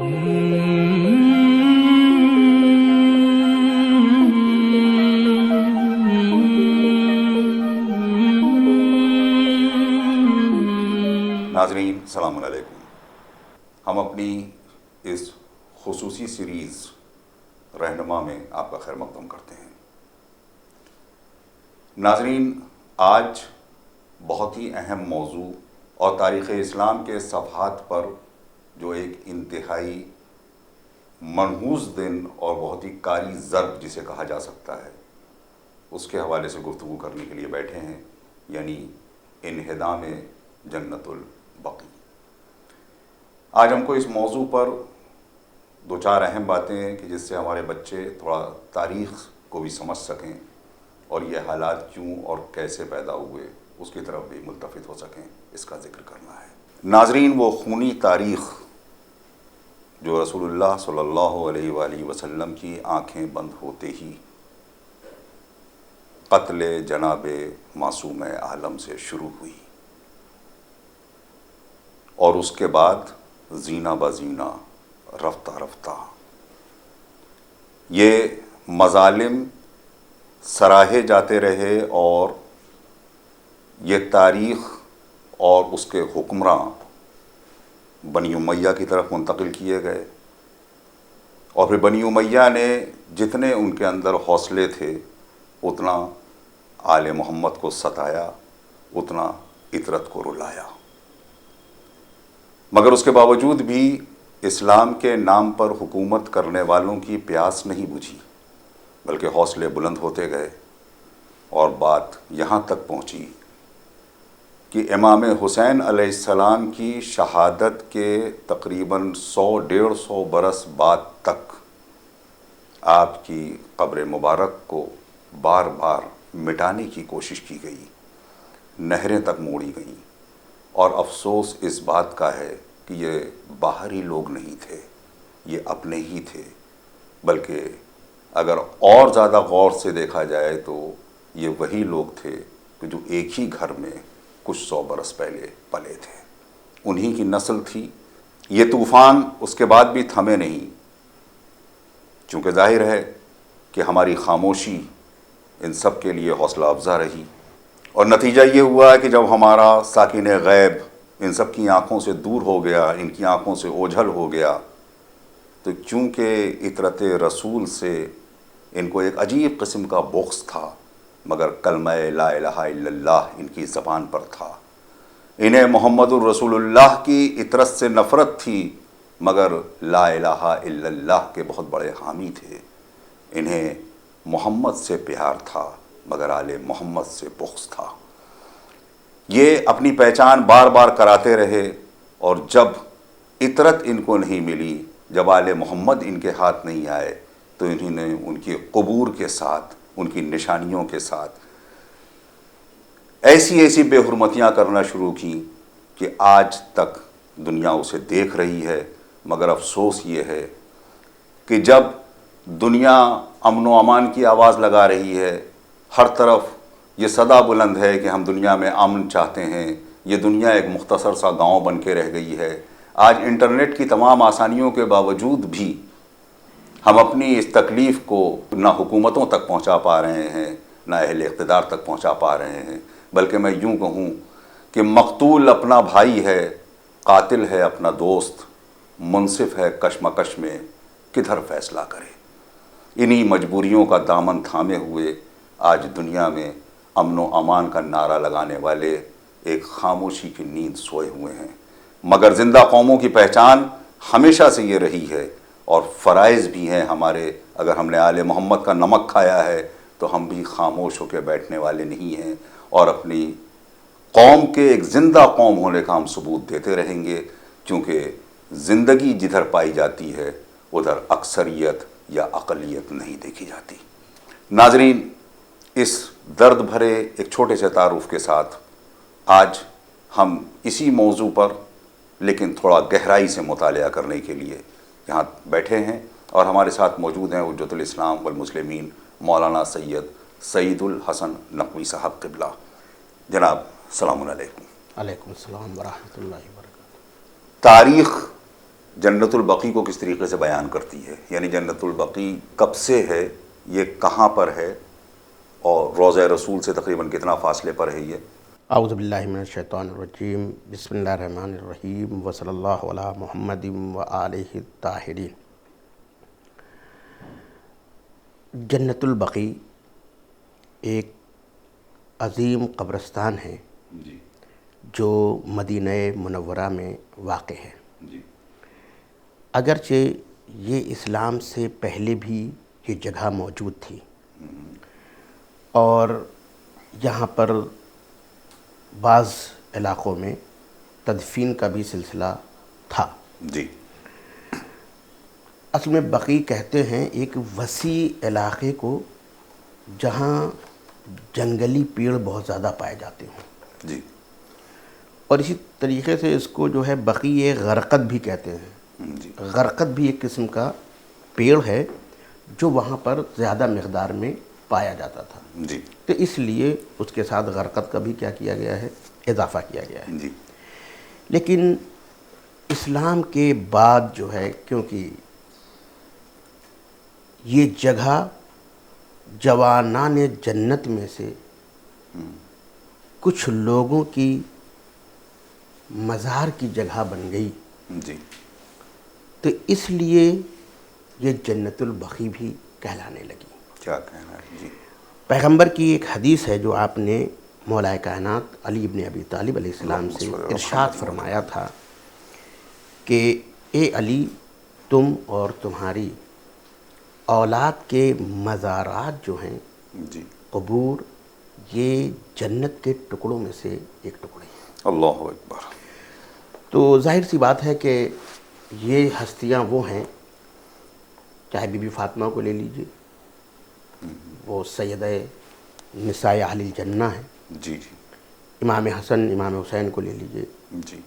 ناظرین السلام علیکم. ہم اپنی اس خصوصی سیریز رہنما میں آپ کا خیر مقدم کرتے ہیں. ناظرین، آج بہت ہی اہم موضوع اور تاریخ اسلام کے صفحات پر جو ایک انتہائی منحوس دن اور بہت ہی کاری ضرب جسے کہا جا سکتا ہے، اس کے حوالے سے گفتگو کرنے کے لیے بیٹھے ہیں، یعنی انہدام جنت البقیع. آج ہم کو اس موضوع پر دو چار اہم باتیں ہیں کہ جس سے ہمارے بچے تھوڑا تاریخ کو بھی سمجھ سکیں اور یہ حالات کیوں اور کیسے پیدا ہوئے اس کی طرف بھی ملتفت ہو سکیں، اس کا ذکر کرنا ہے. ناظرین، وہ خونی تاریخ جو رسول اللہ صلی اللہ علیہ وآلہ وسلم کی آنکھیں بند ہوتے ہی قتل جناب معصوم عالم سے شروع ہوئی اور اس کے بعد زینہ بزینہ رفتہ رفتہ یہ مظالم سراہے جاتے رہے اور یہ تاریخ اور اس کے حکمراں بنی امیہ کی طرف منتقل کیے گئے، اور پھر بنی امیہ نے جتنے ان کے اندر حوصلے تھے اتنا آل محمد کو ستایا، اتنا عترت کو رلایا. مگر اس کے باوجود بھی اسلام کے نام پر حکومت کرنے والوں کی پیاس نہیں بجھی، بلکہ حوصلے بلند ہوتے گئے اور بات یہاں تک پہنچی کہ امام حسین علیہ السلام کی شہادت کے تقریباً 100-150 برس بعد تک آپ کی قبر مبارک کو بار بار مٹانے کی کوشش کی گئی، نہریں تک موڑی گئیں. اور افسوس اس بات کا ہے کہ یہ باہری لوگ نہیں تھے، یہ اپنے ہی تھے، بلکہ اگر اور زیادہ غور سے دیکھا جائے تو یہ وہی لوگ تھے کہ جو ایک ہی گھر میں کچھ 100 برس پہلے پلے تھے، انہی کی نسل تھی. یہ طوفان اس کے بعد بھی تھمے نہیں، چونکہ ظاہر ہے کہ ہماری خاموشی ان سب کے لیے حوصلہ افزا رہی، اور نتیجہ یہ ہوا کہ جب ہمارا ساکن غیب ان سب کی آنکھوں سے دور ہو گیا، ان کی آنکھوں سے اوجھل ہو گیا، تو چونکہ عطرت رسول سے ان کو ایک عجیب قسم کا بغض تھا، مگر کلمہ لا الہ الا اللہ ان کی زبان پر تھا. انہیں محمد الرسول اللہ کی عطرت سے نفرت تھی، مگر لا الہ الا اللہ کے بہت بڑے حامی تھے. انہیں محمد سے پیار تھا، مگر آل محمد سے بغض تھا. یہ اپنی پہچان بار بار کراتے رہے، اور جب عطرت ان کو نہیں ملی، جب آل محمد ان کے ہاتھ نہیں آئے، تو انہوں نے ان کی قبور کے ساتھ، ان کی نشانیوں کے ساتھ ایسی بے حرمتیاں کرنا شروع کی کہ آج تک دنیا اسے دیکھ رہی ہے. مگر افسوس یہ ہے کہ جب دنیا امن و امان کی آواز لگا رہی ہے، ہر طرف یہ صدا بلند ہے کہ ہم دنیا میں امن چاہتے ہیں، یہ دنیا ایک مختصر سا گاؤں بن کے رہ گئی ہے. آج انٹرنیٹ کی تمام آسانیوں کے باوجود بھی ہم اپنی اس تکلیف کو نہ حکومتوں تک پہنچا پا رہے ہیں، نہ اہل اقتدار تک پہنچا پا رہے ہیں، بلکہ میں یوں کہوں کہ مقتول اپنا بھائی ہے، قاتل ہے اپنا دوست، منصف ہے کشمکش میں کدھر فیصلہ کرے. انہی مجبوریوں کا دامن تھامے ہوئے آج دنیا میں امن و امان کا نعرہ لگانے والے ایک خاموشی کی نیند سوئے ہوئے ہیں. مگر زندہ قوموں کی پہچان ہمیشہ سے یہ رہی ہے، اور فرائض بھی ہیں ہمارے. اگر ہم نے آل محمد کا نمک کھایا ہے تو ہم بھی خاموش ہو کے بیٹھنے والے نہیں ہیں، اور اپنی قوم کے ایک زندہ قوم ہونے کا ہم ثبوت دیتے رہیں گے، چونکہ زندگی جدھر پائی جاتی ہے ادھر اکثریت یا اقلیت نہیں دیکھی جاتی. ناظرین، اس درد بھرے ایک چھوٹے سے تعارف کے ساتھ آج ہم اسی موضوع پر لیکن تھوڑا گہرائی سے مطالعہ کرنے کے لیے یہاں بیٹھے ہیں، اور ہمارے ساتھ موجود ہیں حجت الاسلام والمسلمین مولانا سید سعید الحسن نقوی صاحب قبلہ. جناب السلام علیکم. علیکم السلام ورحمۃ اللہ وبرکاتہ. تاریخ جنت البقیع کو کس طریقے سے بیان کرتی ہے، یعنی جنت البقیع کب سے ہے، یہ کہاں پر ہے، اور روضہ رسول سے تقریباً کتنا فاصلے پر ہے یہ؟ اعوذ باللہ من الشیطان الرجیم، بسم اللہ الرحمن الرحیم، وصلی اللہ علی محمد وآلہ الطاہرین۔ جنت البقیع ایک عظیم قبرستان ہے جی جو مدینہ منورہ میں واقع ہے۔ جی اگرچہ یہ اسلام سے پہلے بھی یہ جگہ موجود تھی اور یہاں پر بعض علاقوں میں تدفین کا بھی سلسلہ تھا۔ جی اصل میں بقیع کہتے ہیں ایک وسیع علاقے کو جہاں جنگلی پیڑ بہت زیادہ پائے جاتے ہوں، جی اور اسی طریقے سے اس کو جو ہے بقیع غرقد بھی کہتے ہیں۔ جی غرقد بھی ایک قسم کا پیڑ ہے جو وہاں پر زیادہ مقدار میں پایا جاتا تھا، جی تو اس لیے اس کے ساتھ غرقد کا بھی کیا کیا گیا ہے، اضافہ کیا گیا ہے۔ جی لیکن اسلام کے بعد جو ہے، کیونکہ یہ جگہ جوانان جنت میں سے کچھ لوگوں کی مزار کی جگہ بن گئی، جی تو اس لیے یہ جنت البقیع بھی کہلانے لگی۔ کیا کہنا ہے؟ جی پیغمبر کی ایک حدیث ہے جو آپ نے مولا کائنات علی ابن ابی طالب علیہ السلام سے ارشاد فرمایا تھا کہ اے علی، تم اور تمہاری اولاد کے مزارات جو ہیں، جی قبور، یہ جنت کے ٹکڑوں میں سے ایک ٹکڑے ہیں۔ اللہ اکبر۔ تو ظاہر سی بات ہے کہ یہ ہستیاں وہ ہیں، چاہے بی بی فاطمہ کو لے لیجئے، وہ سیدہ نساء اہل الجنہ ہیں، جی جی امام حسن امام حسین کو لے لیجئے، جی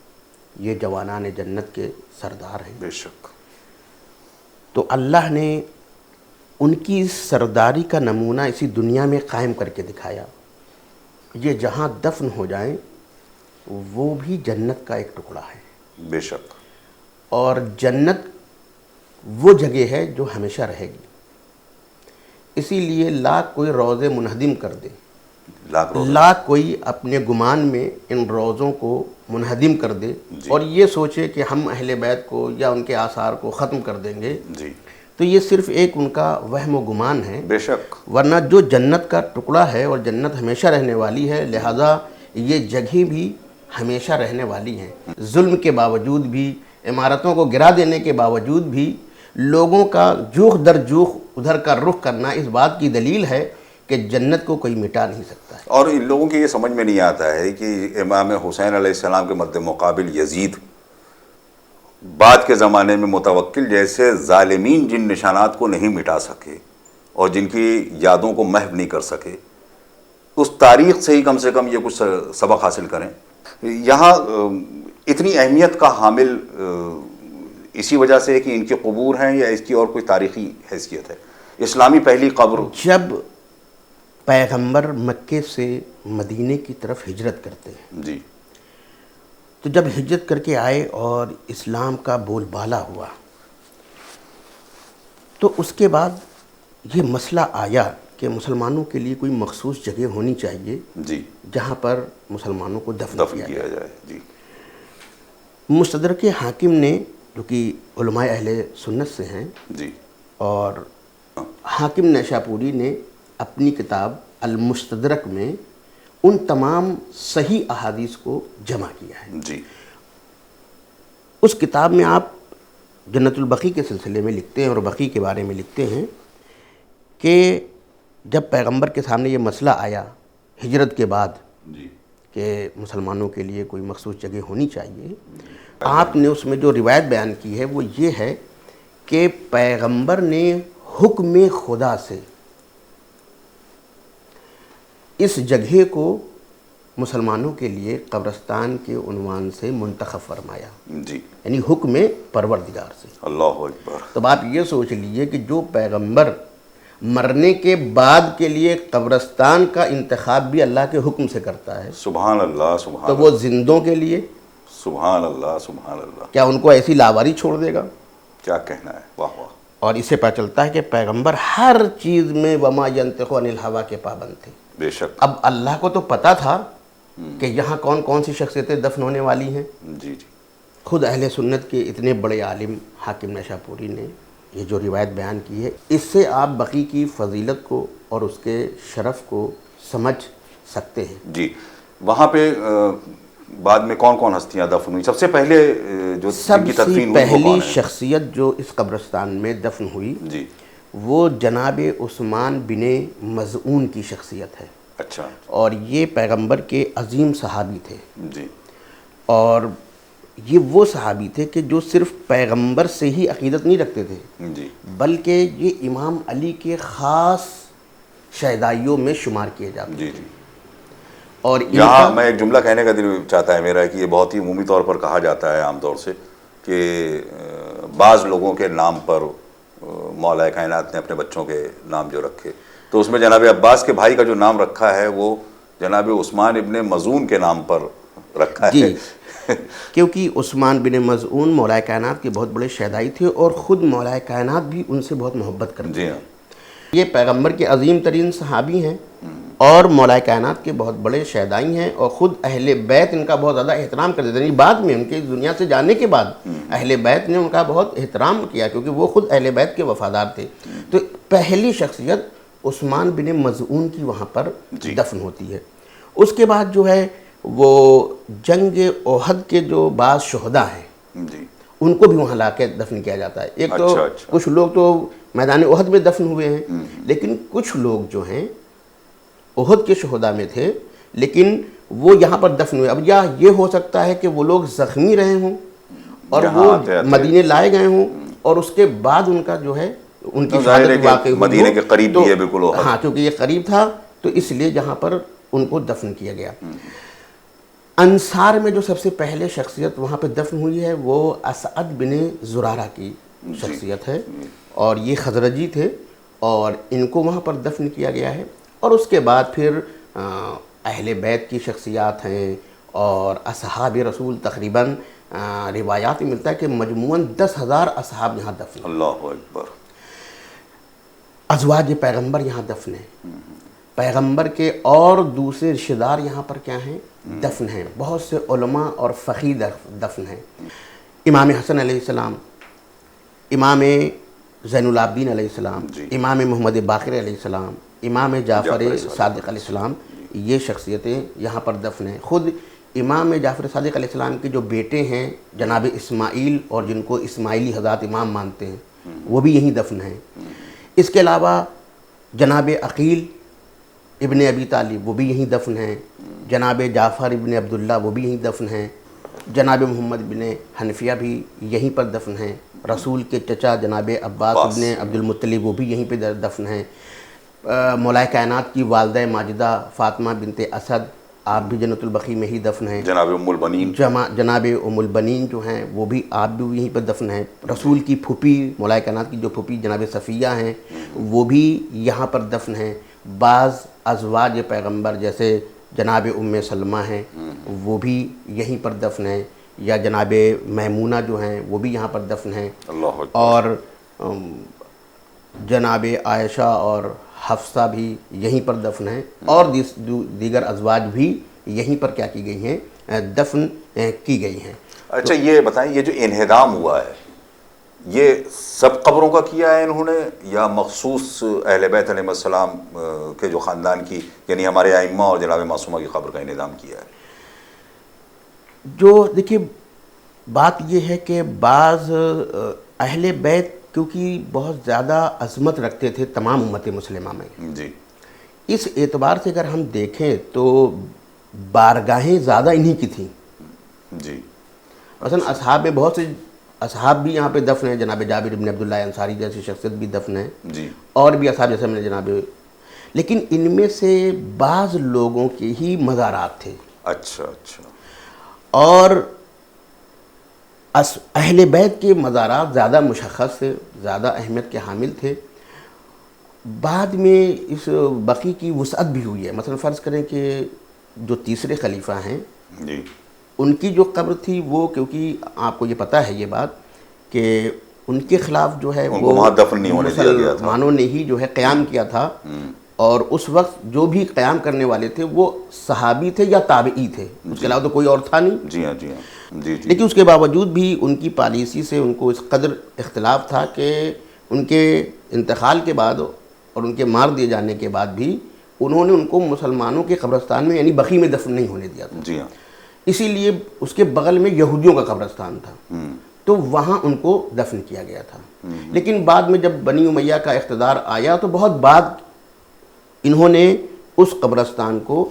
یہ جوانان جنت کے سردار ہیں۔ بے شک۔ تو اللہ نے ان کی سرداری کا نمونہ اسی دنیا میں قائم کر کے دکھایا۔ یہ جہاں دفن ہو جائیں وہ بھی جنت کا ایک ٹکڑا ہے، بے شک۔ اور جنت وہ جگہ ہے جو ہمیشہ رہے گی۔ اسی لیے لاکھ کوئی روضے منہدم کر دے، لاکھ کوئی اپنے گمان میں ان روضوں کو منہدم کر دے اور یہ سوچے کہ ہم اہل بیت کو یا ان کے آثار کو ختم کر دیں گے، جی تو یہ صرف ایک ان کا وہم و گمان ہے، بے شک۔ ورنہ جو جنت کا ٹکڑا ہے اور جنت ہمیشہ رہنے والی ہے، لہذا یہ جگہ بھی ہمیشہ رہنے والی ہیں۔ ظلم کے باوجود بھی، عمارتوں کو گرا دینے کے باوجود بھی، لوگوں کا جوخ در جوخ ادھر کا رخ کرنا اس بات کی دلیل ہے کہ جنت کو کوئی مٹا نہیں سکتا ہے۔ اور ان لوگوں کی یہ سمجھ میں نہیں آتا ہے کہ امام حسین علیہ السلام کے مد مقابل یزید بعد کے زمانے میں متوکل جیسے ظالمین جن نشانات کو نہیں مٹا سکے اور جن کی یادوں کو محو نہیں کر سکے، اس تاریخ سے ہی کم سے کم یہ کچھ سبق حاصل کریں۔ یہاں اتنی اہمیت کا حامل اسی وجہ سے ہے کہ ان کے قبور ہیں، یا اس کی اور کوئی تاریخی حیثیت ہے؟ اسلامی پہلی قبر جب پیغمبر مکے سے مدینے کی طرف ہجرت کرتے ہیں، جی تو جب ہجرت کر کے آئے اور اسلام کا بول بالا ہوا، تو اس کے بعد یہ مسئلہ آیا کہ مسلمانوں کے لیے کوئی مخصوص جگہ ہونی چاہیے جی جہاں پر مسلمانوں کو دفن کیا کیا جائے۔ جی مستدرک حاکم نے، جو کہ علماء اہل سنت سے ہیں، جی اور حاکم نیشاپوری نے اپنی کتاب المستدرک میں ان تمام صحیح احادیث کو جمع کیا ہے۔ جی اس کتاب میں آپ جنت البقیع کے سلسلے میں لکھتے ہیں اور بقیع کے بارے میں لکھتے ہیں کہ جب پیغمبر کے سامنے یہ مسئلہ آیا ہجرت کے بعد جی کہ مسلمانوں کے لیے کوئی مخصوص جگہ ہونی چاہیے، آپ نے اس میں جو روایت بیان کی ہے وہ یہ ہے کہ پیغمبر نے حکم خدا سے اس جگہ کو مسلمانوں کے لیے قبرستان کے عنوان سے منتخب فرمایا، جی یعنی حکم پروردگار سے۔ اللہ اکبر۔ تو آپ یہ سوچ لیجئے کہ جو پیغمبر مرنے کے بعد کے لیے قبرستان کا انتخاب بھی اللہ کے حکم سے کرتا ہے، سبحان اللہ، سبحان تو وہ زندوں کے لیے سبحان اللہ سبحان اللہ، کیا ان کو ایسی لاواری چھوڑ دے گا؟ کیا کہنا ہے، واہ واہ. اور اس سے پتہ چلتا ہے کہ پیغمبر ہر چیز میں وما ینطق عن الہوا کے پابند تھے. بے شک. اب اللہ کو تو پتہ تھا کہ یہاں کون کون سی شخصیتیں دفن ہونے والی ہیں. جی جی. خود اہل سنت کے اتنے بڑے عالم حاکم نیشاپوری نے یہ جو روایت بیان کی ہے، اس سے آپ بقی کی فضیلت کو اور اس کے شرف کو سمجھ سکتے ہیں. جی. وہاں پہ بعد میں کون کون ہستیاں دفن ہوئی؟ سب سے پہلے جو جن کی تدفین ہوئی وہ پہلی کون ہے؟ شخصیت جو اس قبرستان میں دفن ہوئی جی. وہ جناب عثمان بن مظعون کی شخصیت ہے. اچھا. اور یہ پیغمبر کے عظیم صحابی تھے. جی. اور یہ وہ صحابی تھے کہ جو صرف پیغمبر سے ہی عقیدت نہیں رکھتے تھے، جی. بلکہ یہ امام علی کے خاص شہدائیوں میں شمار کیے جاتے ہیں. جی جی. اور یہاں میں ایک جملہ کہنے کا دل چاہتا ہے میرا کہ یہ بہت ہی عمومی طور پر کہا جاتا ہے عام طور سے کہ بعض لوگوں کے نام پر مولا کائنات نے اپنے بچوں کے نام جو رکھے، تو اس میں جناب عباس کے بھائی کا جو نام رکھا ہے وہ جناب عثمان ابن مظعون کے نام پر رکھا ہے. جی. کیونکہ عثمان بن مظعون مولا کائنات کے بہت بڑے شہدائی تھے اور خود مولا کائنات بھی ان سے بہت محبت کرتے جی ہیں. ہاں. یہ پیغمبر کے عظیم ترین صحابی ہیں اور مولا کائنات کے بہت بڑے شہدائی ہیں، اور خود اہل بیت ان کا بہت زیادہ احترام کرتے تھے. بعد میں ان کے دنیا سے جانے کے بعد اہل بیت نے ان کا بہت احترام کیا کیونکہ وہ خود اہل بیت کے وفادار تھے. تو پہلی شخصیت عثمان بن مظعون کی وہاں پر دفن ہوتی ہے. اس کے بعد جو ہے وہ جنگ احد کے جو بعض شہداء ہیں جی. ان کو بھی وہاں لا کے دفن کیا جاتا ہے. ایک تو کچھ لوگ تو میدان احد میں دفن ہوئے ہیں، لیکن کچھ لوگ جو ہیں احد کے شہداء میں تھے لیکن وہ یہاں پر دفن ہوئے. اب یہ ہو سکتا ہے کہ وہ لوگ زخمی رہے ہوں اور وہ مدینے لائے گئے ہوں اور اس کے بعد ان کا جو ہے ان کی شہادت واقع ہوئی. مدینے کے قریب بھی ہے بالکل. ہاں، کیونکہ یہ قریب تھا تو اس لیے جہاں پر ان کو دفن کیا گیا. انصار میں جو سب سے پہلے شخصیت وہاں پہ دفن ہوئی ہے وہ اسعد بن زرارہ کی شخصیت ہے، اور یہ خزرجی تھے اور ان کو وہاں پر دفن کیا گیا ہے. اور اس کے بعد پھر اہل بیت کی شخصیات ہیں اور اصحاب رسول، تقریباً روایات میں ملتا ہے کہ مجموعاً 10,000 اصحاب یہاں دفن ہیں. اللہ اکبر. ازواج پیغمبر یہاں دفن ہیں، پیغمبر کے اور دوسرے رشتہ دار یہاں پر کیا ہیں؟ دفن ہیں. بہت سے علماء اور فقیہ دفن ہیں. امام حسن علیہ السلام، امام زین العابدین علیہ السلام، امام محمد باقر علیہ السلام، امام جعفر صادق علیہ السلام، یہ شخصیتیں یہاں پر دفن ہیں. خود امام جعفر صادق علیہ السلام کے جو بیٹے ہیں جناب اسماعیل، اور جن کو اسماعیلی حضرات امام مانتے ہیں، وہ بھی یہیں دفن ہیں. اس کے علاوہ جناب عقیل ابن ابی طالب وہ بھی یہیں دفن ہیں، جناب جعفر ابن عبداللہ وہ بھی یہیں دفن ہیں، جناب محمد بن حنفیہ بھی یہیں پر دفن ہیں، رسول کے چچا جناب عباس ابن عبد المطلب وہ بھی یہیں پہ دفن ہیں، مولا کائنات کی والدہ ماجدہ فاطمہ بنت اسد آپ بھی جنت البقیع میں ہی دفن ہیں، جناب ام البنین، جناب ام البنین جو ہیں وہ بھی آپ بھی یہیں پر دفن ہیں، رسول کی پھوپھی مولا کائنات کی جو پھوپھی جناب صفیہ ہیں وہ بھی یہاں پر دفن ہیں. بعض ازواج پیغمبر جیسے جناب ام سلمہ ہیں وہ بھی یہیں پر دفن ہیں، یا جناب میمونہ جو ہیں وہ بھی یہاں پر دفن ہیں. اور جناب عائشہ اور حفصہ بھی یہیں پر دفن ہیں، اور دیگر ازواج بھی یہیں پر کیا کی گئی ہیں؟ دفن کی گئی ہیں. اچھا یہ بتائیں، یہ جو انہدام ہوا ہے یہ سب قبروں کا کیا ہے انہوں نے، یا مخصوص اہل بیت علیہ السلام کے جو خاندان کی، یعنی ہمارے ائمہ اور جناب معصومہ کی قبر کا انہدام کیا ہے؟ جو دیکھیے بات یہ ہے کہ بعض اہل بیت کیونکہ بہت زیادہ عظمت رکھتے تھے تمام امت مسلمہ میں، جی، اس اعتبار سے اگر ہم دیکھیں تو بارگاہیں زیادہ انہی کی تھیں. جی. مثلا اصحاب میں بہت سے اصحاب بھی یہاں پہ دفن ہیں، جناب جابر بن عبداللہ انصاری جیسی شخصیت بھی دفن ہے، جی، اور بھی اصحاب جیسے میں نے جناب، لیکن ان میں سے بعض لوگوں کے ہی مزارات تھے. اچھا اچھا. اور اہل بیت کے مزارات زیادہ مشخص تھے، زیادہ اہمیت کے حامل تھے. بعد میں اس بقی کی وسعت بھی ہوئی ہے. مثلا فرض کریں کہ جو تیسرے خلیفہ ہیں جی، ان کی جو قبر تھی وہ، کیونکہ آپ کو یہ پتہ ہے یہ بات کہ ان کے خلاف جو ہے وہ وہاں دفن نہیں ہونے دیا گیا تھا، مسلمانوں نے ہی جو ہے قیام کیا تھا، اور اس وقت جو بھی قیام کرنے والے تھے وہ صحابی تھے یا تابعی تھے، اس کے علاوہ تو کوئی اور تھا نہیں۔ جی ہاں، جی ہاں، جی جی۔ لیکن اس کے باوجود بھی ان کی پالیسی سے ان کو اس قدر اختلاف تھا کہ ان کے انتقال کے بعد اور ان کے مار دیے جانے کے بعد بھی انہوں نے ان کو مسلمانوں کے قبرستان میں یعنی بقیع میں دفن نہیں ہونے دیا تھا۔ جی ہاں۔ اسی لیے اس کے بغل میں یہودیوں کا قبرستان تھا، تو وہاں ان کو دفن کیا گیا تھا۔ لیکن بعد میں جب بنی امیہ کا اقتدار آیا تو بہت بعد انہوں نے اس قبرستان کو،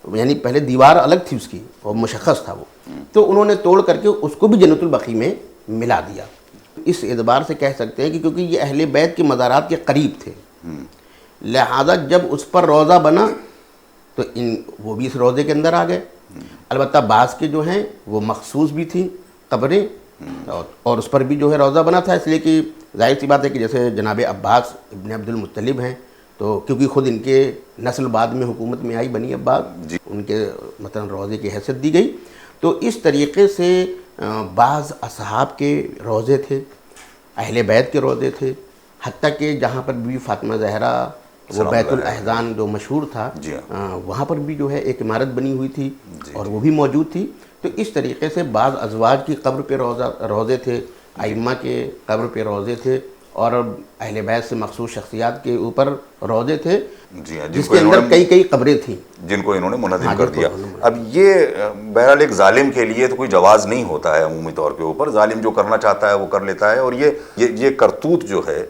یعنی پہلے دیوار الگ تھی اس کی اور مشخص تھا وہ، تو انہوں نے توڑ کر کے اس کو بھی جنت البقیع میں ملا دیا۔ اس اعتبار سے کہہ سکتے ہیں کہ کیونکہ یہ اہل بیت کے مزارات کے قریب تھے، لہذا جب اس پر روضہ بنا تو وہ بھی اس روضے کے اندر آ گئے۔ البتہ بعض کے جو ہیں وہ مخصوص بھی تھیں قبریں، اور اس پر بھی جو ہے روضہ بنا تھا، اس لیے کہ ظاہر سی بات ہے کہ جیسے جناب عباس ابن عبد المطلب ہیں، تو کیونکہ خود ان کے نسل بعد میں حکومت میں آئی بنی عباس، ان کے مثلا روضے کی حیثیت دی گئی، تو اس طریقے سے بعض اصحاب کے روضے تھے، اہل بیت کے روضے تھے، حتیٰ کہ جہاں پر بھی فاطمہ زہرا وہ بیت الاحزان جو مشہور تھا، وہاں پر بھی جو ہے ایک عمارت بنی ہوئی تھی اور وہ بھی موجود تھی۔ تو اس طریقے سے بعض ازواج کی قبر پہ روضے تھے، ائمہ کے قبر پہ روضے تھے، اور اہل بیت سے مخصوص شخصیات کے اوپر روضے تھے، جس کے اندر کئی کئی قبریں تھیں جن کو انہوں نے منہدم کر دیا۔ اب یہ بہرحال ایک ظالم کے لیے تو کوئی جواز نہیں ہوتا ہے عمومی طور کے اوپر، ظالم جو کرنا چاہتا ہے وہ کر لیتا ہے، اور یہ کرتوت جو ہے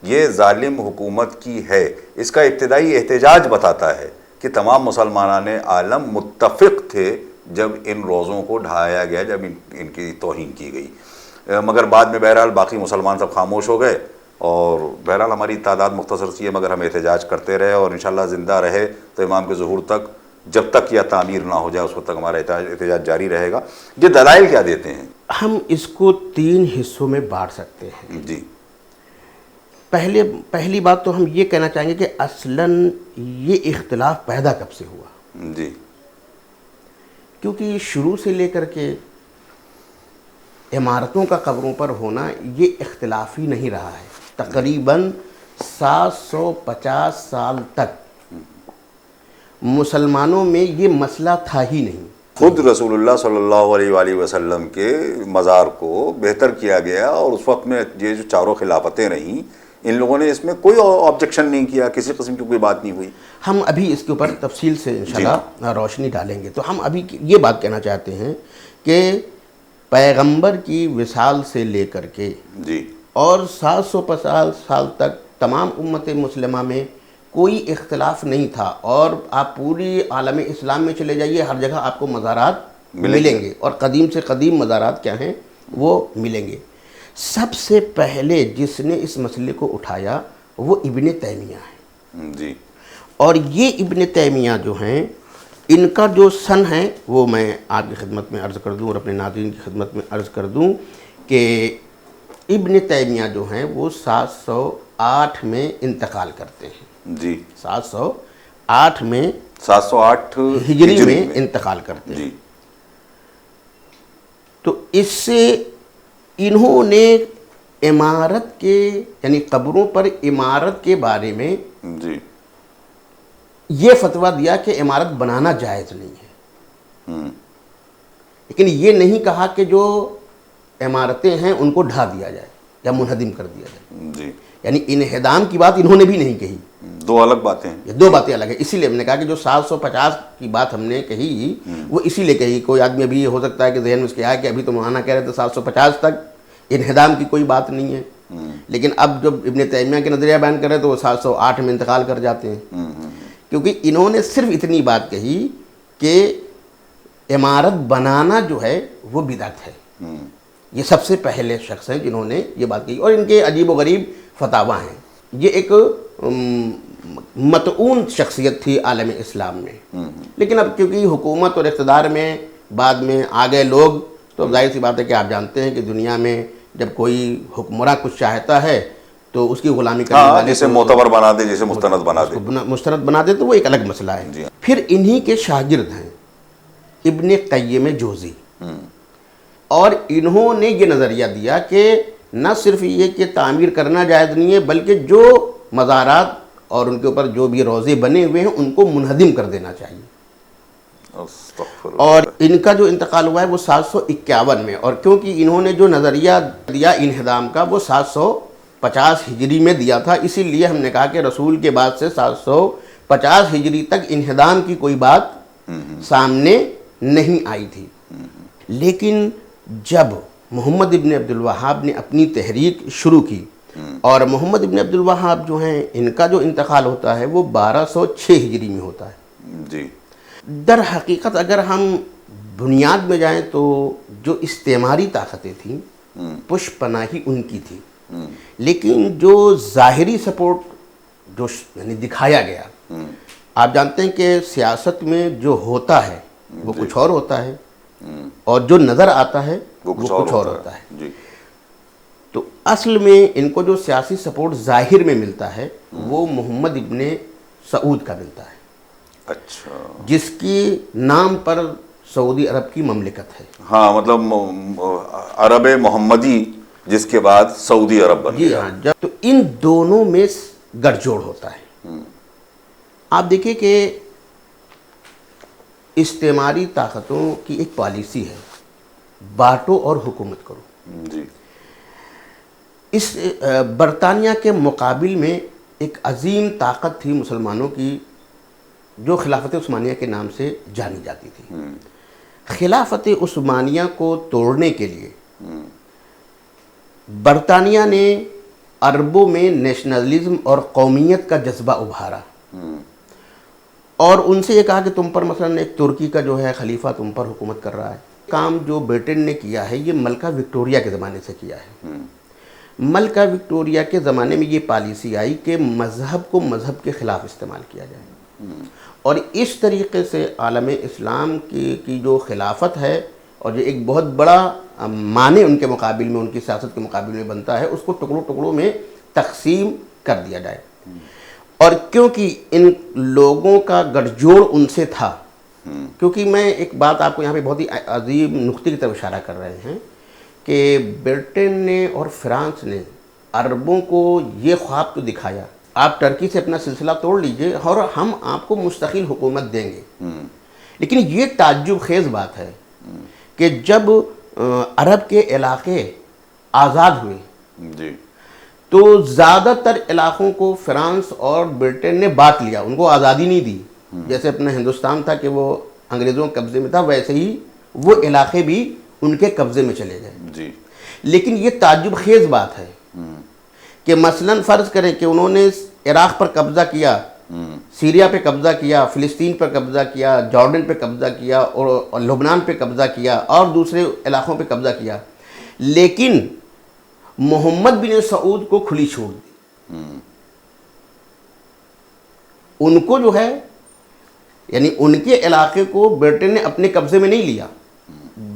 یہ ظالم حکومت کی ہے۔ اس کا ابتدائی احتجاج بتاتا ہے کہ تمام مسلمانان عالم متفق تھے جب ان روزوں کو ڈھایا گیا، جب ان کی توہین کی گئی، مگر بعد میں بہرحال باقی مسلمان سب خاموش ہو گئے، اور بہرحال ہماری تعداد مختصر سی ہے، مگر ہم احتجاج کرتے رہے، اور انشاءاللہ زندہ رہے تو امام کے ظہور تک، جب تک یہ تعمیر نہ ہو جائے اس وقت تک ہمارا احتجاج جاری رہے گا۔ یہ دلائل کیا دیتے ہیں؟ ہم اس کو 3 حصوں میں بانٹ سکتے ہیں۔ جی، پہلی بات تو ہم یہ کہنا چاہیں گے کہ اصلاً یہ اختلاف پیدا کب سے ہوا؟ جی، کیونکہ شروع سے لے کر کے عمارتوں کا قبروں پر ہونا یہ اختلافی نہیں رہا ہے۔ تقریباً 750 سال تک مسلمانوں میں یہ مسئلہ تھا ہی نہیں۔ خود رسول اللہ صلی اللہ علیہ وآلہ وسلم کے مزار کو بہتر کیا گیا، اور اس وقت میں یہ جو چاروں خلافتیں رہیں، ان لوگوں نے اس میں کوئی آبجیکشن نہیں کیا، کسی قسم کی کوئی بات نہیں ہوئی۔ ہم ابھی اس کے اوپر تفصیل سے انشاءاللہ روشنی ڈالیں گے۔ تو ہم ابھی یہ بات کہنا چاہتے ہیں کہ پیغمبر کی وصال سے لے کر کے اور 750 سال تک تمام امت مسلمہ میں کوئی اختلاف نہیں تھا، اور آپ پوری عالم اسلام میں چلے جائیے، ہر جگہ آپ کو مزارات ملیں گے، اور قدیم سے قدیم مزارات کیا ہیں وہ ملیں گے۔ سب سے پہلے جس نے اس مسئلے کو اٹھایا وہ ابن تیمیہ ہے جی، اور یہ ابن تیمیہ جو ہیں، ان کا جو سن ہے وہ میں آپ کی خدمت میں عرض کر دوں اور اپنے ناظرین کی خدمت میں عرض کر دوں کہ ابن تیمیہ جو ہیں وہ 708 میں انتقال کرتے ہیں۔ جی، 708 میں 708 ہجری میں انتقال کرتے ہیں۔ جی، تو اس سے انہوں نے عمارت کے یعنی قبروں پر عمارت کے بارے میں جی، یہ فتویٰ دیا کہ عمارت بنانا جائز نہیں ہے، لیکن یہ نہیں کہا کہ جو عمارتیں ہیں ان کو ڈھا دیا جائے یا منہدم کر دیا جائے۔ جی، یعنی انہدام کی بات انہوں نے بھی نہیں کہی، دو الگ باتیں ہیں۔ یہ دو باتیں الگ ہیں۔ اسی لیے ہم نے کہا کہ جو 750 کی بات ہم نے کہی وہ اسی لیے کہی۔ کوئی آدمی ابھی یہ ہو سکتا ہے کہ ذہن میں اس کے آئے کہ ابھی تو مولانا کہہ رہے تھے 750 تک انہدام کی کوئی بات نہیں ہے، لیکن اب جب ابن تیمیہ کے نظریہ بیان کر رہے تو وہ 708 میں انتقال کر جاتے ہیں، کیونکہ انہوں نے صرف اتنی بات کہی کہ عمارت بنانا جو ہے وہ بدعت ہے۔ یہ سب سے پہلے شخص ہیں جنہوں نے یہ بات کہی، اور ان کے عجیب و غریب فتاویٰ ہیں۔ یہ ایک مطعون شخصیت تھی عالم اسلام میں، لیکن اب کیونکہ حکومت اور اقتدار میں بعد میں آ گئے لوگ، تو ظاہر سی بات ہے کہ آپ جانتے ہیں کہ دنیا میں جب کوئی حکمراں کچھ چاہتا ہے تو اس کی غلامی کرنے والے جسے معتبر بنا دے، جسے مستند بنا دے، مستند بنا دے، تو وہ ایک الگ مسئلہ ہے۔ پھر انہی کے شاگرد ہیں ابن قیم جوزی، اور انہوں نے یہ نظریہ دیا کہ نہ صرف یہ کہ تعمیر کرنا جائز نہیں ہے، بلکہ جو مزارات اور ان کے اوپر جو بھی روضے بنے ہوئے ہیں ان کو منہدم کر دینا چاہیے. اور ان کا جو انتقال ہوا ہے وہ 751 میں، اور کیونکہ انہوں نے جو نظریہ دیا انہدام کا وہ 750 ہجری میں دیا تھا، اسی لیے ہم نے کہا کہ رسول کے بعد سے 750 ہجری تک انہدام کی کوئی بات سامنے نہیں آئی تھی. لیکن جب محمد ابن عبد الوہاب نے اپنی تحریک شروع کی، اور محمد ابن عبد الوہاب جو ہیں ان کا جو انتقال ہوتا ہے وہ 1206 ہجری میں ہوتا ہے. جی. در حقیقت اگر ہم بنیاد میں جائیں تو جو استعماری طاقتیں تھیں پش پناہی ان کی تھی، لیکن جو ظاہری سپورٹ جو یعنی دکھایا گیا، آپ جانتے ہیں کہ سیاست میں جو ہوتا ہے وہ کچھ اور ہوتا ہے اور جو نظر آتا ہے وہ کچھ اور ہوتا ہے. تو اصل میں ان کو جو سیاسی سپورٹ ظاہر میں ملتا ہے وہ محمد ابن سعود کا ملتا ہے. اچھا. جس کی نام پر سعودی عرب کی مملکت ہے. ہاں، مطلب عرب محمدی جس کے بعد سعودی عرب بن گیا. ہاں، جب تو ان دونوں میں گٹھ جوڑ ہوتا ہے. آپ دیکھیں کہ استعماری طاقتوں کی ایک پالیسی ہے، بانٹو اور حکومت کرو. جی. اس برطانیہ کے مقابل میں ایک عظیم طاقت تھی مسلمانوں کی جو خلافت عثمانیہ کے نام سے جانی جاتی تھی. خلافت عثمانیہ کو توڑنے کے لیے برطانیہ نے عربوں میں نیشنلزم اور قومیت کا جذبہ ابھارا، اور ان سے یہ کہا کہ تم پر مثلا ایک ترکی کا جو ہے خلیفہ تم پر حکومت کر رہا ہے. کام جو برٹن نے کیا ہے یہ ملکہ وکٹوریہ کے زمانے سے کیا ہے. ملکہ وکٹوریہ کے زمانے میں یہ پالیسی آئی کہ مذہب کو مذہب کے خلاف استعمال کیا جائے، اور اس طریقے سے عالم اسلام کی جو خلافت ہے اور جو ایک بہت بڑا معنی ان کے مقابل میں، ان کی سیاست کے مقابل میں بنتا ہے، اس کو ٹکڑوں ٹکڑوں میں تقسیم کر دیا جائے. اور کیونکہ ان لوگوں کا گٹھ جوڑ ان سے تھا، کیونکہ میں ایک بات آپ کو یہاں پہ بہت ہی عظیم نقطے کی طرف اشارہ کر رہے ہیں کہ برٹن نے اور فرانس نے عربوں کو یہ خواب تو دکھایا آپ ٹرکی سے اپنا سلسلہ توڑ لیجئے اور ہم آپ کو مستقل حکومت دیں گے. لیکن یہ تعجب خیز بات ہے کہ جب عرب کے علاقے آزاد ہوئے تو زیادہ تر علاقوں کو فرانس اور برٹن نے بانٹ لیا، ان کو آزادی نہیں دی. جیسے اپنا ہندوستان تھا کہ وہ انگریزوں کے قبضے میں تھا، ویسے ہی وہ علاقے بھی ان کے قبضے میں چلے گئے. لیکن یہ تعجب خیز بات ہے کہ مثلا فرض کریں کہ انہوں نے عراق پر قبضہ کیا، سیریا پہ قبضہ کیا، فلسطین پر قبضہ کیا، جارڈن پہ قبضہ کیا اور لبنان پہ قبضہ کیا اور دوسرے علاقوں پہ قبضہ کیا، لیکن محمد بن سعود کو کھلی چھوڑ دی. ان کو جو ہے یعنی ان کے علاقے کو برٹن نے اپنے قبضے میں نہیں لیا،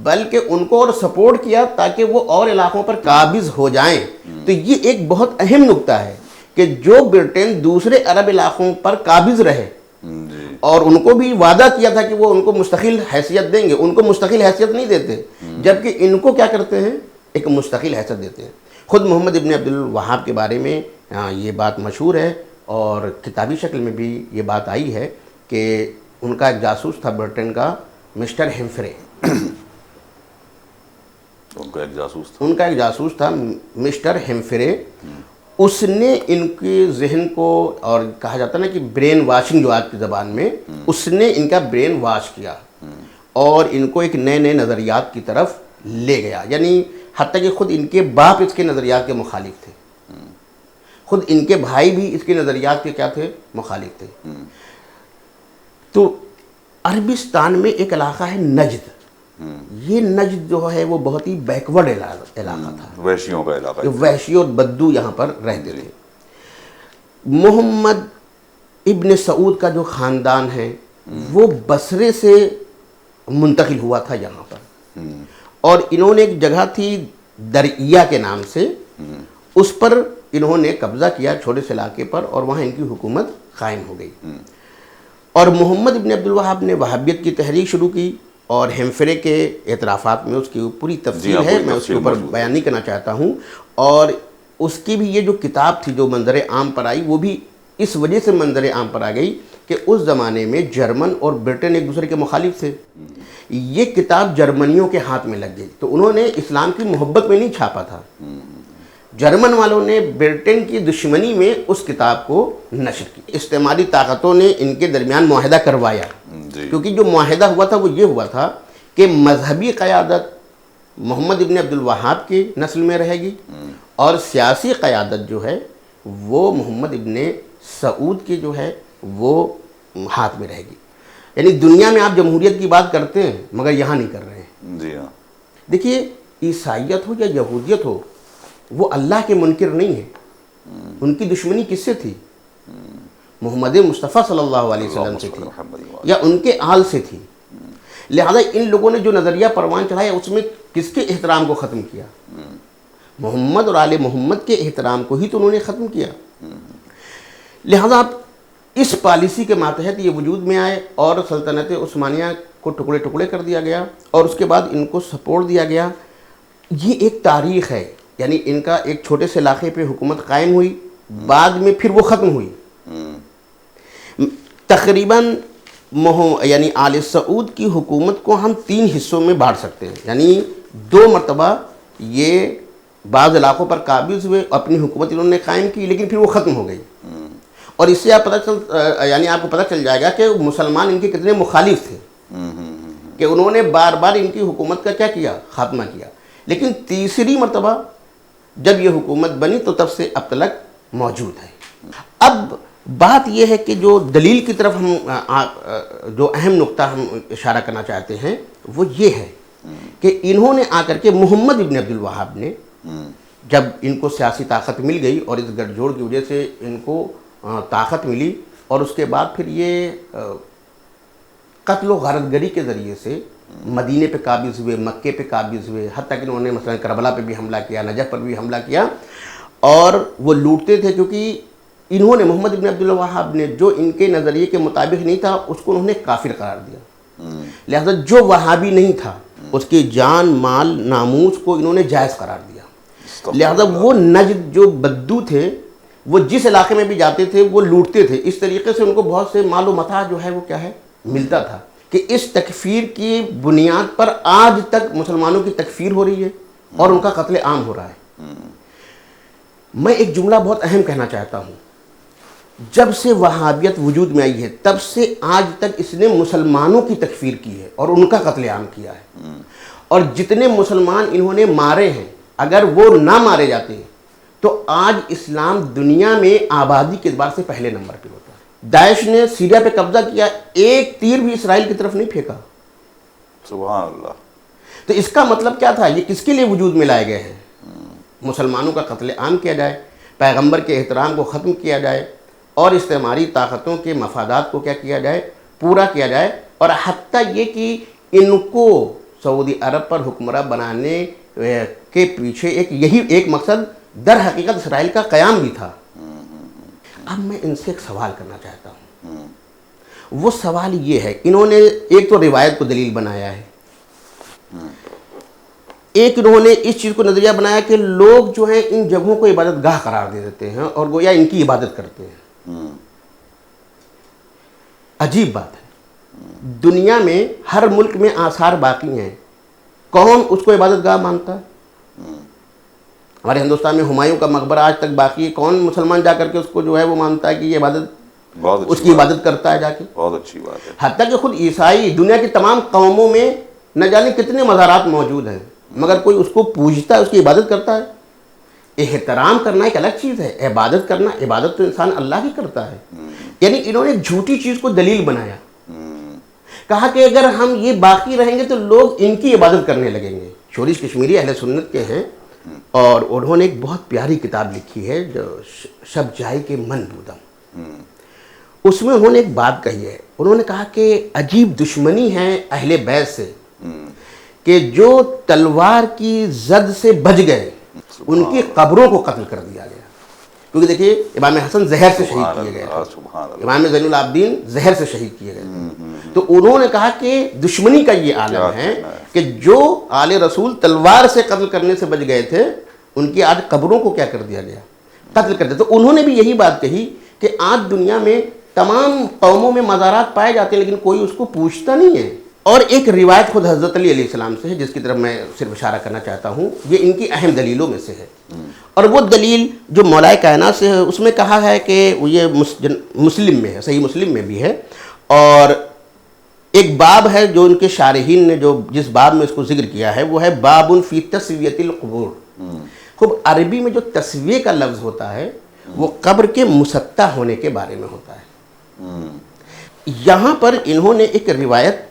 بلکہ ان کو اور سپورٹ کیا تاکہ وہ اور علاقوں پر قابض ہو جائیں. تو یہ ایک بہت اہم نقطہ ہے کہ جو برٹن دوسرے عرب علاقوں پر قابض رہے اور ان کو بھی وعدہ کیا تھا کہ وہ ان کو مستقل حیثیت دیں گے، ان کو مستقل حیثیت نہیں دیتے، جبکہ ان کو کیا کرتے ہیں، ایک مستقل حیثیت دیتے ہیں. خود محمد ابن عبد الوہاب کے بارے میں یہ بات مشہور ہے اور کتابی شکل میں بھی یہ بات آئی ہے کہ ان کا ایک جاسوس تھا برٹن کا، مسٹر ہیمفرے. ان کا ایک جاسوس تھا مسٹر ہیمفرے. اس نے ان کے ذہن کو، اور کہا جاتا ہے نا کہ برین واشنگ جو آج کی زبان میں، اس نے ان کا برین واش کیا اور ان کو ایک نئے نئے نظریات کی طرف لے گیا. یعنی حتیٰ کہ خود ان کے باپ اس کے نظریات کے مخالف تھے، خود ان کے بھائی بھی اس کے نظریات کے کیا تھے، مخالف تھے. تو عربستان میں ایک علاقہ ہے نجد. یہ نجد جو ہے وہ بہت ہی بیکورڈ علاقہ تھا، وحشیوں کا علاقہ، وحشی اور بدو یہاں پر رہتے تھے. محمد ابن سعود کا جو خاندان ہے وہ بصرے سے منتقل ہوا تھا یہاں پر، اور انہوں نے ایک جگہ تھی درعیہ کے نام سے، اس پر انہوں نے قبضہ کیا چھوٹے سے علاقے پر، اور وہاں ان کی حکومت قائم ہو گئی. اور محمد ابن عبد الوہاب نے وہابیت کی تحریک شروع کی اور ہیمفرے کے اعترافات میں اس کی پوری تفصیل ہے، میں اس کے اوپر بیان نہیں کرنا چاہتا ہوں. اور اس کی بھی یہ جو کتاب تھی جو منظر عام پر آئی، وہ بھی اس وجہ سے منظر عام پر آ گئی کہ اس زمانے میں جرمن اور برٹن ایک دوسرے کے مخالف تھے. یہ کتاب جرمنیوں کے ہاتھ میں لگ گئی تو انہوں نے اسلام کی محبت میں نہیں چھاپا تھا، جرمن والوں نے برٹن کی دشمنی میں اس کتاب کو نشر کی. استعماری طاقتوں نے ان کے درمیان معاہدہ کروایا، کیونکہ جو معاہدہ ہوا تھا وہ یہ ہوا تھا کہ مذہبی قیادت محمد ابن عبد الوہاب کی نسل میں رہے گی اور سیاسی قیادت جو ہے وہ محمد ابن سعود کی جو ہے وہ ہاتھ میں رہے گی. یعنی دنیا میں آپ جمہوریت کی بات کرتے ہیں مگر یہاں نہیں کر رہے ہیں. جی ہاں. دیکھیے عیسائیت ہو یا یہودیت ہو وہ اللہ کے منکر نہیں ہے. ان کی دشمنی کس سے تھی؟ محمد مصطفیٰ صلی اللہ علیہ وسلم سے تھی یا ان کے آل سے تھی. لہذا ان لوگوں نے جو نظریہ پروان چڑھایا اس میں کس کے احترام کو ختم کیا؟ محمد اور آل محمد کے احترام کو ہی تو انہوں نے ختم کیا. لہذا آپ اس پالیسی کے ماتحت یہ وجود میں آئے اور سلطنت عثمانیہ کو ٹکڑے ٹکڑے کر دیا گیا اور اس کے بعد ان کو سپورٹ دیا گیا. یہ ایک تاریخ ہے، یعنی ان کا ایک چھوٹے سے علاقے پہ حکومت قائم ہوئی، بعد میں پھر وہ ختم ہوئی. تقریباً یعنی آل سعود کی حکومت کو ہم 3 حصوں میں بانٹ سکتے ہیں. یعنی 2 مرتبہ یہ بعض علاقوں پر قابض ہوئے، اپنی حکومت انہوں نے قائم کی لیکن پھر وہ ختم ہو گئی. اور اس سے آپ کو پتہ چل جائے گا کہ مسلمان ان کے کتنے مخالف تھے کہ انہوں نے بار بار ان کی حکومت کا کیا کیا؟ خاتمہ کیا. لیکن تیسری مرتبہ جب یہ حکومت بنی تو تب سے اب تک موجود ہے. اب بات یہ ہے کہ جو دلیل کی طرف ہم جو اہم نقطہ ہم اشارہ کرنا چاہتے ہیں وہ یہ ہے کہ انہوں نے آ کر کے محمد ابن عبد الوہاب نے جب ان کو سیاسی طاقت مل گئی اور اس گٹھ جوڑ کی وجہ سے ان کو طاقت ملی اور اس کے بعد پھر یہ قتل و غارت گری کے ذریعے سے مدینے پہ قابض ہوئے، مکے پہ قابض ہوئے، حتیٰ کہ انہوں نے مثلا کربلا پہ بھی حملہ کیا، نجف پر بھی حملہ کیا اور وہ لوٹتے تھے کیونکہ انہوں نے محمد ابن عبد الوہاب نے جو ان کے نظریے کے مطابق نہیں تھا اس کو انہوں نے کافر قرار دیا. لہذا جو وہابی نہیں تھا اس کی جان مال ناموس کو انہوں نے جائز قرار دیا. لہذا وہ نجد جو بدو تھے وہ جس علاقے میں بھی جاتے تھے وہ لوٹتے تھے. اس طریقے سے ان کو بہت سے مال و متاع جو ہے وہ کیا ہے ملتا تھا کہ اس تکفیر کی بنیاد پر آج تک مسلمانوں کی تکفیر ہو رہی ہے اور ان کا قتل عام ہو رہا ہے. میں ایک جملہ بہت اہم کہنا چاہتا ہوں. جب سے وہابیت وجود میں آئی ہے تب سے آج تک اس نے مسلمانوں کی تکفیر کی ہے اور ان کا قتل عام کیا ہے. اور جتنے مسلمان انہوں نے مارے ہیں اگر وہ نہ مارے جاتے تو آج اسلام دنیا میں آبادی کے اعتبار سے پہلے نمبر پہ ہوتا ہے. داعش نے سیریا پہ قبضہ کیا، ایک تیر بھی اسرائیل کی طرف نہیں پھینکا. سبحان اللہ. تو اس کا مطلب کیا تھا؟ یہ کس کے لیے وجود میں لائے گئے ہیں؟ مسلمانوں کا قتل عام کیا جائے، پیغمبر کے احترام کو ختم کیا جائے اور استعماری طاقتوں کے مفادات کو کیا جائے، پورا کیا جائے. اور حتیٰ یہ کہ ان کو سعودی عرب پر حکمراں بنانے کے پیچھے یہی ایک مقصد در حقیقت اسرائیل کا قیام بھی تھا. اب میں ان سے ایک سوال کرنا چاہتا ہوں. وہ سوال یہ ہے، انہوں نے ایک تو روایت کو دلیل بنایا ہے، ایک انہوں نے اس چیز کو نظریہ بنایا کہ لوگ جو ہیں ان جگہوں کو عبادت گاہ قرار دے دیتے ہیں اور گویا ان کی عبادت کرتے ہیں. عجیب بات ہے، دنیا میں ہر ملک میں آثار باقی ہیں، کون اس کو عبادت گاہ مانتا ہے؟ ہمارے ہندوستان میں ہمایوں کا مقبرہ آج تک باقی ہے، کون مسلمان جا کر کے اس کو جو ہے وہ مانتا ہے کہ یہ عبادت اس کی عبادت کرتا ہے جا کے؟ بہت اچھی بات ہے. حتیٰ کہ خود عیسائی دنیا کی تمام قوموں میں نہ جانے کتنے مزارات موجود ہیں مگر کوئی اس کو پوجتا ہے، اس کی عبادت کرتا ہے. احترام کرنا ایک الگ چیز ہے، عبادت کرنا، عبادت تو انسان اللہ ہی کرتا ہے. یعنی انہوں نے جھوٹی چیز کو دلیل بنایا، کہا کہ اگر ہم یہ باقی رہیں گے تو لوگ ان کی عبادت کرنے لگیں گے. شورش کشمیری اہل سنت کے ہیں اور انہوں نے ایک بہت پیاری کتاب لکھی ہے جو شب جائے کے من بودم. اس میں انہوں نے ایک بات کہی ہے، انہوں نے کہا کہ عجیب دشمنی ہے اہل بیت سے کہ جو تلوار کی زد سے بچ گئے ان کی قبروں کو قتل کر دیا گیا. کیونکہ دیکھیے امام حسن زہر سے شہید کیے گئے تھے، امام زین العابدین زہر سے شہید کیے گئے تھے، تو انہوں نے کہا کہ دشمنی کا یہ عالم ہے کہ جو آل رسول تلوار سے قتل کرنے سے بچ گئے تھے ان کی آج قبروں کو کیا کر دیا گیا، قتل کر دیا۔ تو انہوں نے بھی یہی بات کہی کہ آج دنیا میں تمام قوموں میں مزارات پائے جاتے ہیں لیکن کوئی اس کو پوچھتا نہیں ہے۔ اور ایک روایت خود حضرت علی علیہ السلام سے ہے جس کی طرف میں صرف اشارہ کرنا چاہتا ہوں، یہ ان کی اہم دلیلوں میں سے ہے، اور وہ دلیل جو مولا کائنات سے ہے اس میں کہا ہے کہ یہ مسلم میں ہے، صحیح مسلم میں بھی ہے، اور ایک باب ہے جو ان کے شارحین نے جو جس باب میں اس کو ذکر کیا ہے وہ ہے باب فی تسویۃ القبور۔ خوب عربی میں جو تسویہ کا لفظ ہوتا ہے وہ قبر کے مسطح ہونے کے بارے میں ہوتا ہے۔ یہاں پر انہوں نے ایک روایت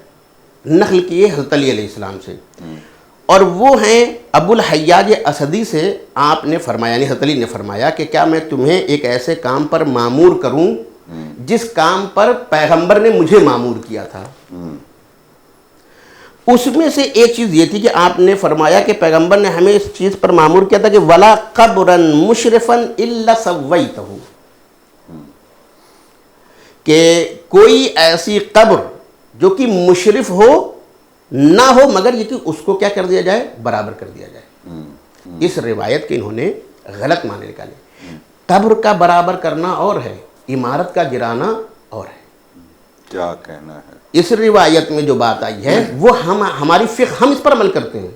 نقل کی ہے حضرت علی علیہ السلام سے، اور وہ ہیں ابو الحیاج اسدی سے۔ آپ نے فرمایا، یعنی حضرت علی نے فرمایا کہ کیا میں تمہیں ایک ایسے کام پر مامور کروں جس کام پر پیغمبر نے مجھے مامور کیا تھا۔ اس میں سے ایک چیز یہ تھی کہ آپ نے فرمایا کہ پیغمبر نے ہمیں اس چیز پر مامور کیا تھا کہ وَلَا قَبْرًا مُشْرِفًا إِلَّا سَوَّيْتَهُ، کہ کوئی ایسی قبر جو کہ مشرف ہو نہ ہو مگر یہ کہ اس کو کیا کر دیا جائے، برابر کر دیا جائے۔ اس روایت کے انہوں نے غلط معنی نکالے۔ قبر کا برابر کرنا اور ہے، عمارت کا گرانا اور ہے۔ کیا کہنا ہے؟ اس روایت میں جو بات آئی ہے وہ ہماری فقہ، ہم اس پر عمل کرتے ہیں۔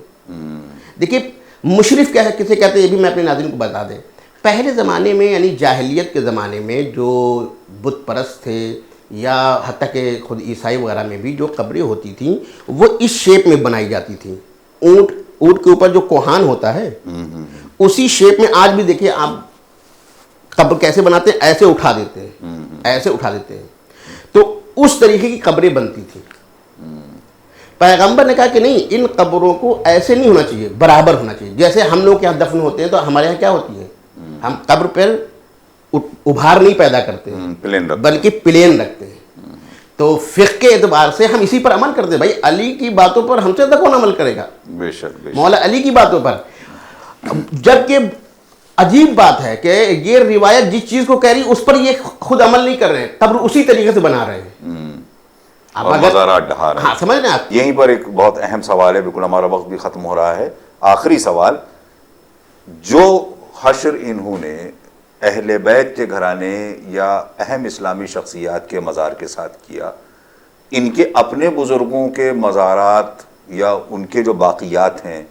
دیکھیے مشرف کیا ہے، کسے کہتے ہیں یہ بھی میں اپنے ناظرین کو بتا دیں۔ پہلے زمانے میں یعنی جاہلیت کے زمانے میں جو بت پرست تھے یا حتیٰ کہ خود عیسائی وغیرہ میں بھی جو قبریں ہوتی تھیں وہ اس شیپ میں بنائی جاتی تھیں، اونٹ کے اوپر جو کوہان ہوتا ہے اسی شیپ میں۔ آج بھی دیکھیے آپ قبر کیسے بناتے ہیں، ایسے اٹھا دیتے ہیں، ایسے اٹھا دیتے ہیں، تو اس طریقے کی قبریں بنتی تھیں۔ پیغمبر نے کہا کہ نہیں، ان قبروں کو ایسے نہیں ہونا چاہیے، برابر ہونا چاہیے۔ جیسے ہم لوگ یہاں دفن ہوتے ہیں تو ہمارے یہاں کیا ہوتی ہے، ہم قبر پر ابھار نہیں پیدا کرتے ہیں بلکہ پلین رکھتے ہیں۔ تو فقہ کے اعتبار سے ہم اسی پر عمل کرتے ہیں۔ بھائی علی کی باتوں پر ہم سے کون عمل کرے گا، بے شک مولا علی کی باتوں پر۔ جبکہ عجیب بات ہے کہ یہ روایت جس چیز کو کہہ رہی اس پر یہ خود عمل نہیں کر رہے ہیں، قبر اسی طریقے سے بنا رہے ہیں اور مزارات ڈھا رہے ہیں۔ ہاں سمجھ رہے ہیں آپ۔ یہیں پر ایک بہت اہم سوال ہے، بالکل ہمارا وقت بھی ختم ہو رہا ہے، آخری سوال، جو حشر انہوں نے اہل بیت کے گھرانے یا اہم اسلامی شخصیات کے مزار کے ساتھ کیا، ان کے اپنے بزرگوں کے مزارات یا ان کے جو باقیات ہیں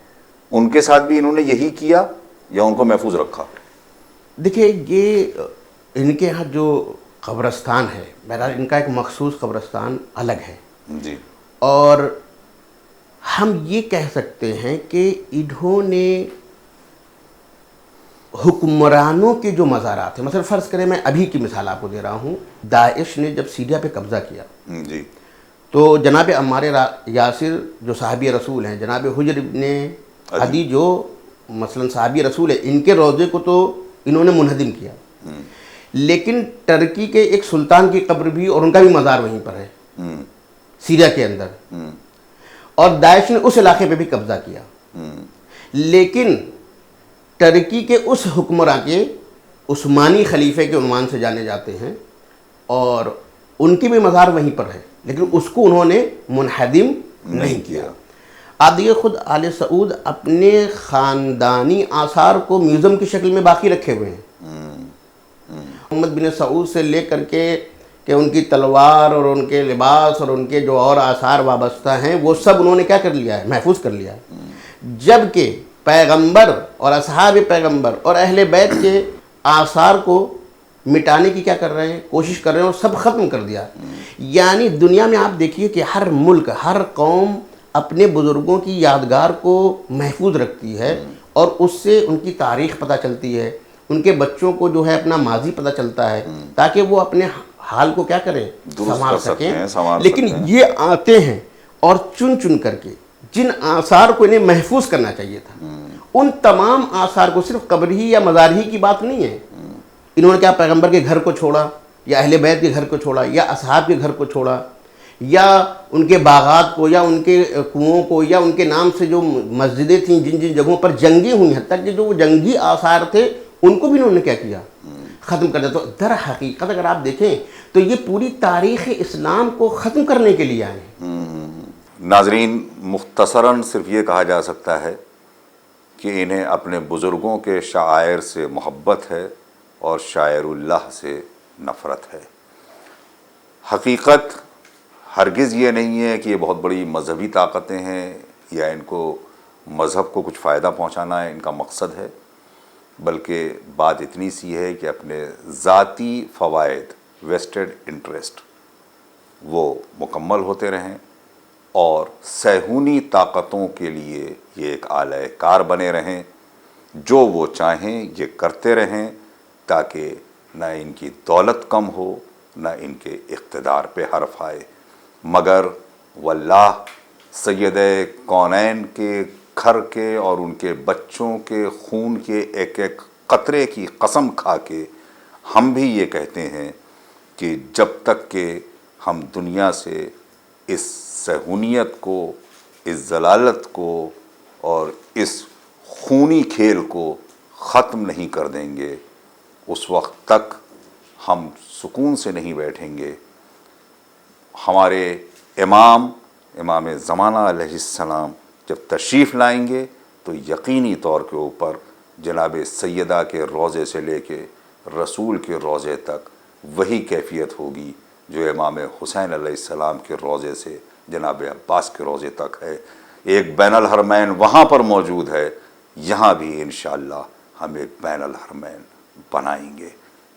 ان کے ساتھ بھی انہوں نے یہی کیا یا ان کو محفوظ رکھا؟ دیکھیے یہ ان کے ہاں جو قبرستان ہے، بہرحال ان کا ایک مخصوص قبرستان الگ ہے جی، اور ہم یہ کہہ سکتے ہیں کہ انہوں نے حکمرانوں کے جو مزارات ہیں، مثلا فرض کریں میں ابھی کی مثال آپ کو دے رہا ہوں، داعش نے جب سیریا پہ قبضہ کیا جی، تو جناب عمار یاسر جو صحابی رسول ہیں، جناب حجر ابن عدی جو مثلا صحابی رسول ہیں، ان کے روضے کو تو انہوں نے منہدم کیا، لیکن ٹرکی کے ایک سلطان کی قبر بھی اور ان کا بھی مزار وہیں پر ہے سیریا کے اندر، اور داعش نے اس علاقے پہ بھی قبضہ کیا، لیکن ٹرکی کے اس حکمراں کے عثمانی خلیفے کے عنوان سے جانے جاتے ہیں اور ان کی بھی مزار وہیں پر ہے، لیکن اس کو انہوں نے منہدم نہیں کیا۔ آپ دیکھیے خود آل سعود اپنے خاندانی آثار کو میوزیم کی شکل میں باقی رکھے ہوئے ہیں، محمد بن سعود سے لے کر کے کہ ان کی تلوار اور ان کے لباس اور ان کے جو اور آثار وابستہ ہیں وہ سب انہوں نے کیا کر لیا ہے، محفوظ کر لیا ہے۔ جبکہ پیغمبر اور اصحاب پیغمبر اور اہل بیت کے آثار کو مٹانے کی کیا کر رہے ہیں، کوشش کر رہے ہیں اور سب ختم کر دیا۔ یعنی دنیا میں آپ دیکھیے کہ ہر ملک، ہر قوم اپنے بزرگوں کی یادگار کو محفوظ رکھتی ہے اور اس سے ان کی تاریخ پتہ چلتی ہے، ان کے بچوں کو جو ہے اپنا ماضی پتہ چلتا ہے تاکہ وہ اپنے حال کو کیا کریں، سنبھال سکیں۔ لیکن یہ آتے ہیں اور چن چن کر کے جن آثار کو انہیں محفوظ کرنا چاہیے تھا، ان تمام آثار کو، صرف قبر ہی یا مزار ہی کی بات نہیں ہے، انہوں نے کیا پیغمبر کے گھر کو چھوڑا یا اہل بیت کے گھر کو چھوڑا یا اصحاب کے گھر کو چھوڑا یا ان کے باغات کو یا ان کے کنوؤں کو یا ان کے نام سے جو مسجدیں تھیں، جن جن جگہوں پر جنگیں ہوئی، حتیٰ کہ جو وہ جنگی آثار تھے ان کو بھی انہوں نے کیا کیا، ختم کر دیا. تو در حقیقت اگر آپ دیکھیں تو یہ پوری تاریخ اسلام کو ختم کرنے کے لیے آئے ہیں. ناظرین، مختصراً صرف یہ کہا جا سکتا ہے کہ انہیں اپنے بزرگوں کے شعائر سے محبت ہے اور شاعر اللہ سے نفرت ہے. حقیقت ہرگز یہ نہیں ہے کہ یہ بہت بڑی مذہبی طاقتیں ہیں یا ان کو مذہب کو کچھ فائدہ پہنچانا ہے ان کا مقصد ہے، بلکہ بات اتنی سی ہے کہ اپنے ذاتی فوائد، ویسٹڈ انٹرسٹ، وہ مکمل ہوتے رہیں اور صہیونی طاقتوں کے لیے یہ ایک آلہ کار بنے رہیں. جو وہ چاہیں یہ کرتے رہیں تاکہ نہ ان کی دولت کم ہو نہ ان کے اقتدار پہ حرف آئے. مگر واللہ سید کونین کے گھر کے اور ان کے بچوں کے خون کے ایک ایک قطرے کی قسم کھا کے ہم بھی یہ کہتے ہیں کہ جب تک کہ ہم دنیا سے اس صہیونیت کو، اس ضلالت کو اور اس خونی کھیل کو ختم نہیں کر دیں گے، اس وقت تک ہم سکون سے نہیں بیٹھیں گے. ہمارے امام زمانہ علیہ السلام جب تشریف لائیں گے تو یقینی طور کے اوپر جناب سیدہ کے روضے سے لے کے رسول کے روضے تک وہی کیفیت ہوگی جو امام حسین علیہ السلام کے روضے سے جناب عباس کے روضے تک ہے. ایک بین الحرمین وہاں پر موجود ہے، یہاں بھی انشاءاللہ ہم ایک بین الحرمین بنائیں گے.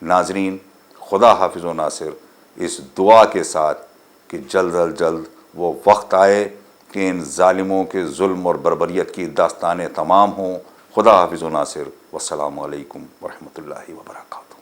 ناظرین، خدا حافظ و ناصر، اس دعا کے ساتھ کہ جلد از جلد وہ وقت آئے کہ ان ظالموں کے ظلم اور بربریت کی داستانیں تمام ہوں. خدا حافظ و ناصر، والسلام علیکم ورحمۃ اللہ وبرکاتہ.